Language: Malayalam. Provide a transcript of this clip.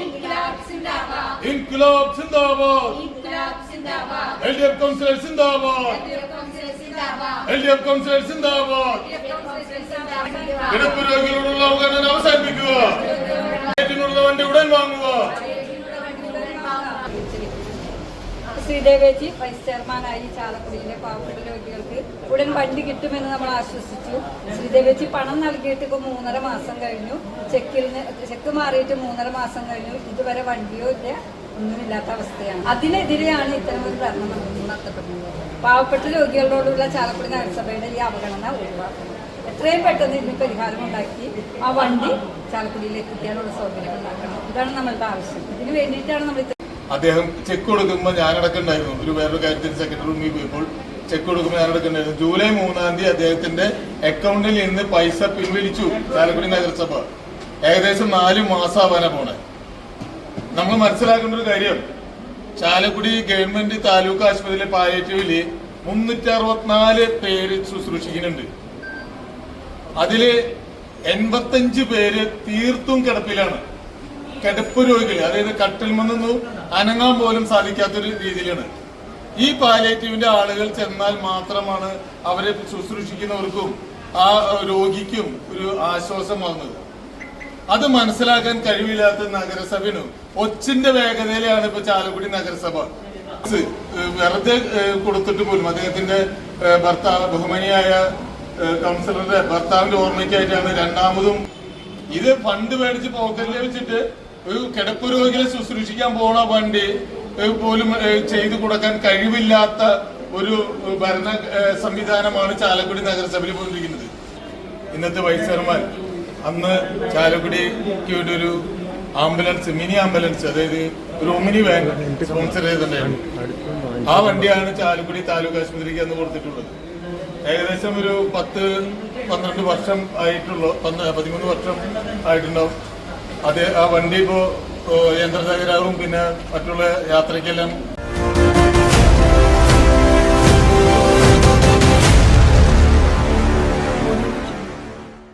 ഇൻക്ലാബ് സിന്ദാബാദ്. LDF കൗൺസിലർ സിന്ദാബാദ്. LDF കൗൺസിലർ സിന്ദാബാദ്. കിടപ്പ് രോഗികളോടുള്ള അവഗണന അവസാനിപ്പിക്കുക. വണ്ടി ഉടൻ വാങ്ങുക. ശ്രീദേവേച്ചി വൈസ് ചെയർമാനായി ചാലക്കുടിയിലെ പാവപ്പെട്ട രോഗികൾക്ക് ഉടൻ വണ്ടി കിട്ടുമെന്ന് നമ്മൾ ആശ്വസിച്ചു. ശ്രീദേവേച്ചി പണം നൽകിയിട്ട് ഇപ്പോൾ 3.5 മാസം കഴിഞ്ഞു. ചെക്ക് മാറിയിട്ട് 3.5 മാസം കഴിഞ്ഞു. ഇതുവരെ വണ്ടിയോ ഇല്ല, ഒന്നുമില്ലാത്ത അവസ്ഥയാണ്. അതിനെതിരെയാണ് ഇത്തരം ഒരു ഭരണം നടത്തപ്പെടുന്നത്. പാവപ്പെട്ട രോഗികളോടുള്ള ചാലക്കുടി നഗരസഭയുടെ ഈ അവഗണന ഒഴിവാക്കണം. എത്രയും പെട്ടെന്ന് ഇതിന് പരിഹാരം ഉണ്ടാക്കി ആ വണ്ടി ചാലക്കുടിയിൽ എത്തിക്കാനുള്ള സൗകര്യം ഉണ്ടാക്കണം. ഇതാണ് നമ്മളുടെ ആവശ്യം. ഇതിന് വേണ്ടിയിട്ടാണ് നമ്മൾ അദ്ദേഹം ചെക്ക് കൊടുക്കുമ്പോൾ ഞാനടക്കണ്ടായിരുന്നു. വേറൊരു കാര്യത്തിന് സെക്രട്ടറി റൂമിൽ പോയപ്പോൾ ചെക്ക് കൊടുക്കുമ്പോൾ ഞാനടക്കണ്ടായിരുന്നു. ജൂലൈ 3-ാം തീയതി അദ്ദേഹത്തിന്റെ അക്കൗണ്ടിൽ നിന്ന് പൈസ പിൻവലിച്ചു ചാലക്കുടി നഗരസഭ. ഏകദേശം 4 മാസമാവാനാ പോണേ. നമ്മൾ മനസ്സിലാക്കേണ്ട ഒരു കാര്യം, ചാലക്കുടി ഗവൺമെന്റ് താലൂക്ക് ആശുപത്രിയിലെ പാലിയേറ്റീവില് 364 പേര് ശുശ്രൂഷിക്കുന്നുണ്ട്. അതില് 85 പേര് തീർത്തും കിടപ്പിലാണ്. കിടപ്പ് രോഗികൾ, അതായത് കട്ടിൽ നിന്നൊന്നും അനങ്ങാൻ പോലും സാധിക്കാത്തൊരു രീതിയിലാണ്. ഈ പാലിയേറ്റീവിന്റെ ആളുകൾ ചെന്നാൽ മാത്രമാണ് അവരെ ശുശ്രൂഷിക്കുന്നവർക്കും ആ രോഗിക്കും ഒരു ആശ്വാസമാകുന്നത്. അത് മനസ്സിലാക്കാൻ കഴിവില്ലാത്ത നഗരസഭയാണ്. ഒച്ചിന്റെ വേഗതയിലാണ് ഇപ്പൊ ചാലക്കുടി നഗരസഭ. വെറുതെ കൊടുത്തിട്ട് പോലും അദ്ദേഹത്തിന്റെ ഭർത്താവ്, ബഹുമാനിയായ കൗൺസിലറുടെ ഭർത്താവിന്റെ ഓർമ്മയ്ക്കായിട്ടാണ് രണ്ടാമതും ഇത് ഫണ്ട് മേടിച്ച് പോക്കറ്റിൽ വെച്ചിട്ട് ഒരു കിടപ്പ് രോഗികളെ ശുശ്രൂഷിക്കാൻ പോണ വണ്ടി പോലും ചെയ്തു കൊടുക്കാൻ കഴിവില്ലാത്ത ഒരു ഭരണ സംവിധാനമാണ് ചാലക്കുടി നഗരസഭയിൽ പോയിരിക്കുന്നത്. ഇന്നത്തെ വൈസ് ചെയർമാൻ അന്ന് ചാലക്കുടിക്ക് വേണ്ടി ഒരു ആംബുലൻസ്, മിനി ആംബുലൻസ്, അതായത് ഒരു ഒമിനി വാൻ സ്പോൺസർ ചെയ്തിട്ടുണ്ടായിരുന്നു. ആ വണ്ടിയാണ് ചാലക്കുടി താലൂക്ക് ആശുപത്രിക്ക് അന്ന് കൊടുത്തിട്ടുള്ളത്. ഏകദേശം ഒരു 10-12 വർഷം ആയിട്ടുള്ളൂ, 13 വർഷം ആയിട്ടുണ്ടാവും. ആ വണ്ടി ഇപ്പോ യന്ത്ര തകരാറും പിന്നെ മറ്റുള്ള യാത്രയ്ക്കെല്ലാം